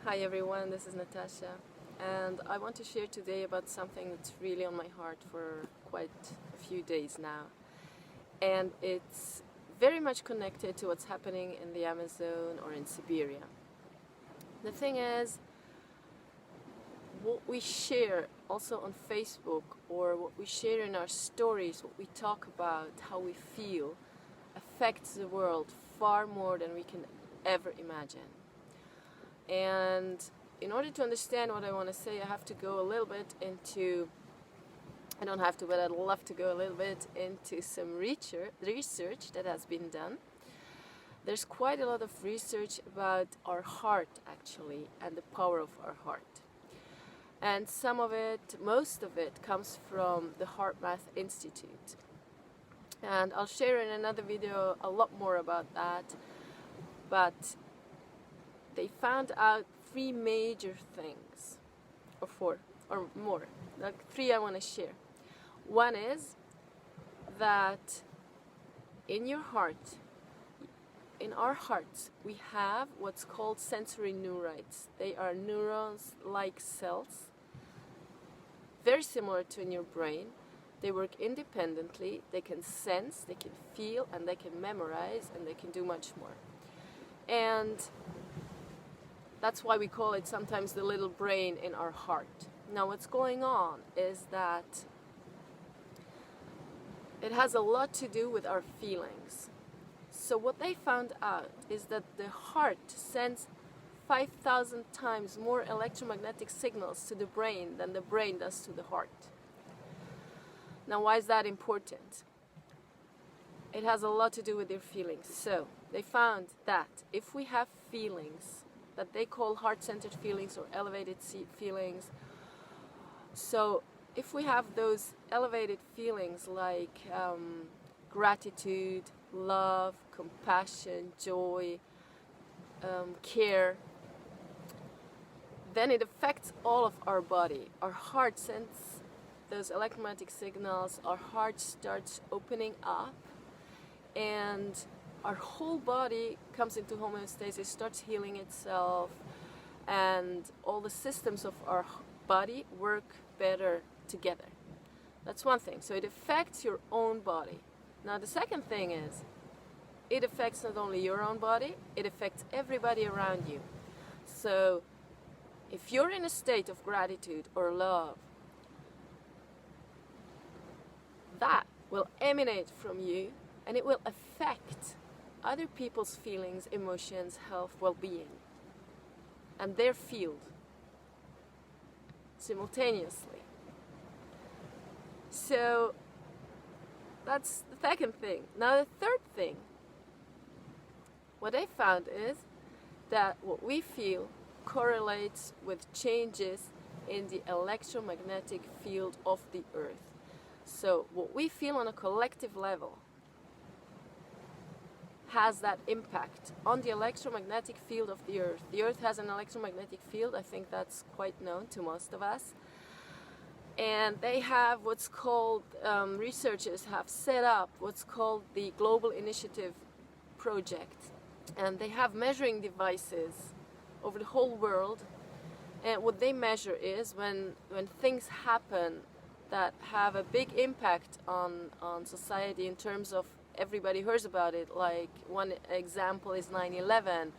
Hi everyone, this is Natasha, and I want to share today about something that's really on my heart for quite a few days now. And it's very much connected to what's happening in the Amazon or in Siberia. The thing is, what we share also on Facebook or what we share in our stories, what we talk about, how we feel, affects the world far more than we can ever imagine. And in order to understand what I want to say, I have to go a little bit into, I don't have to, but I'd love to go a little bit into some research that has been done. There's quite a lot of research about our heart actually and the power of our heart. And some of it, most of it, comes from the HeartMath Institute. And I'll share in another video a lot more about that. But they found out three major things, or four, or more, like three I want to share. One is that in your heart, in our hearts, we have what's called sensory neurites. They are neurons-like cells, very similar to in your brain. They work independently, they can sense, they can feel, and they can memorize, and they can do much more. And that's why we call it sometimes the little brain in our heart. Now what's going on is that it has a lot to do with our feelings. So what they found out is that the heart sends 5,000 times more electromagnetic signals to the brain than the brain does to the heart. Now why is that important? It has a lot to do with your feelings. So they found that if we have feelings that they call heart-centered feelings or elevated feelings. So if we have those elevated feelings like gratitude, love, compassion, joy, care, then it affects all of our body. Our heart sends those electromagnetic signals, our heart starts opening up, and our whole body comes into homeostasis, starts healing itself, and all the systems of our body work better together. That's one thing. So it affects your own body. Now the second thing is, it affects not only your own body, it affects everybody around you. So if you're in a state of gratitude or love, that will emanate from you and it will affect other people's feelings, emotions, health, well-being, and their field simultaneously. So that's the second thing. Now the third thing, what I found is that what we feel correlates with changes in the electromagnetic field of the earth. So what we feel on a collective level has that impact on the electromagnetic field of the earth. The earth has an electromagnetic field, I think that's quite known to most of us. And they have what's called, researchers have set up what's called the Global Initiative Project. And they have measuring devices over the whole world. And what they measure is when things happen that have a big impact on society in terms of everybody hears about it, like one example is 9/11,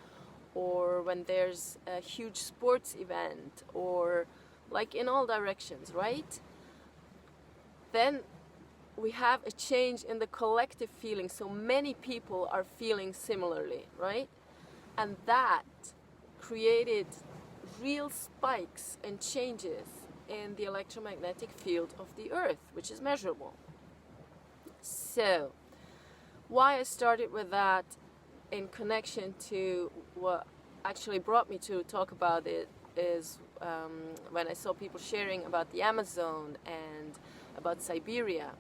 or when there's a huge sports event, or like in all directions, right? Then we have a change in the collective feeling, so many people are feeling similarly, right? And that created real spikes and changes in the electromagnetic field of the earth, which is measurable. So why I started with that in connection to what actually brought me to talk about it is when I saw people sharing about the Amazon and about Siberia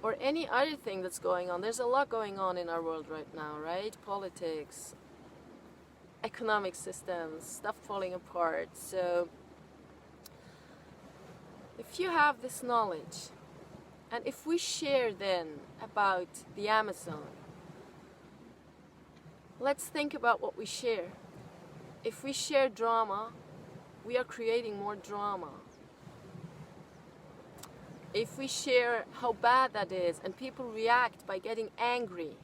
or any other thing that's going on. There's a lot going on in our world right now, right? Politics, economic systems, stuff falling apart. So if you have this knowledge, and if we share then about the Amazon, let's think about what we share. if we share drama, we are creating more drama. If we share how bad that is and people react by getting angry,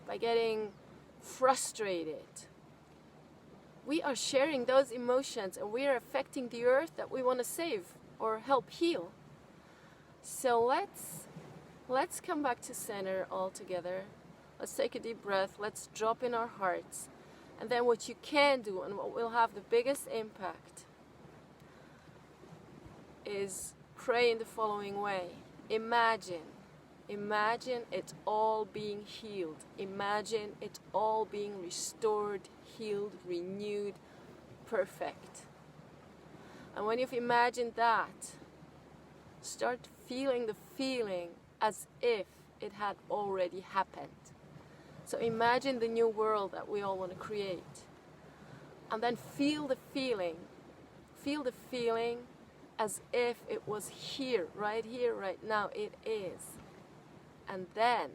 by getting frustrated, we are sharing those emotions and we are affecting the earth that we want to save or help heal. So let's come back to center all together. Let's take a deep breath. Let's drop in our hearts. And then what you can do and what will have the biggest impact is pray in the following way. Imagine it all being healed. Imagine it all being restored, healed, renewed, perfect. And when you've imagined that, start feeling the feeling as if it had already happened. So imagine the new world that we all want to create. And then feel the feeling as if it was here, right now, it is. And then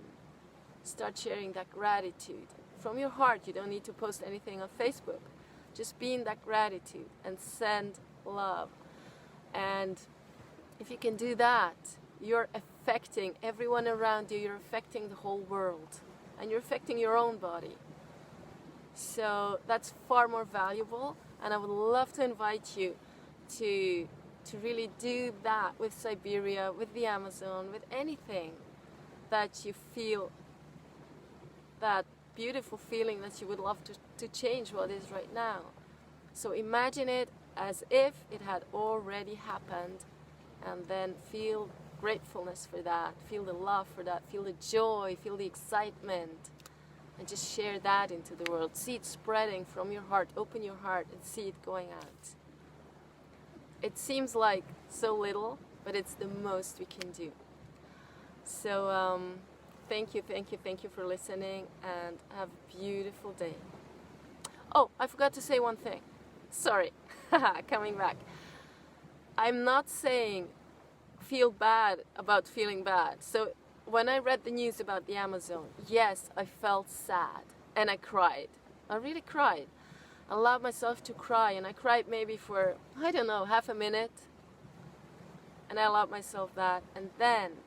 start sharing that gratitude from your heart. You don't need to post anything on Facebook. Just be in that gratitude and send love. And if you can do that, you're affecting everyone around you, you're affecting the whole world, and you're affecting your own body. So that's far more valuable, and I would love to invite you to really do that with Siberia, with the Amazon, with anything that you feel, that beautiful feeling that you would love to change what is right now. So imagine it as if it had already happened, and then feel gratefulness for that, feel the love for that, feel the joy, feel the excitement, and just share that into the world. See it spreading from your heart. Open your heart and see it going out. It seems like so little, but it's the most we can do. So thank you for listening, and have a beautiful day. Oh, I forgot to say one thing. Sorry, coming back. I'm not saying feel bad about feeling bad. So when I read the news about the Amazon, yes, I felt sad and I cried. I really cried. I allowed myself to cry, and I cried maybe for, I don't know, half a minute. And I allowed myself that. And then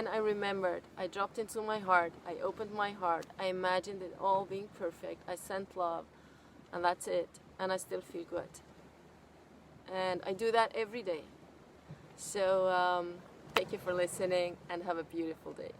I remembered. I dropped into my heart. I opened my heart. I imagined it all being perfect. I sent love. And that's it. And I still feel good. And I do that every day. So thank you for listening, and have a beautiful day.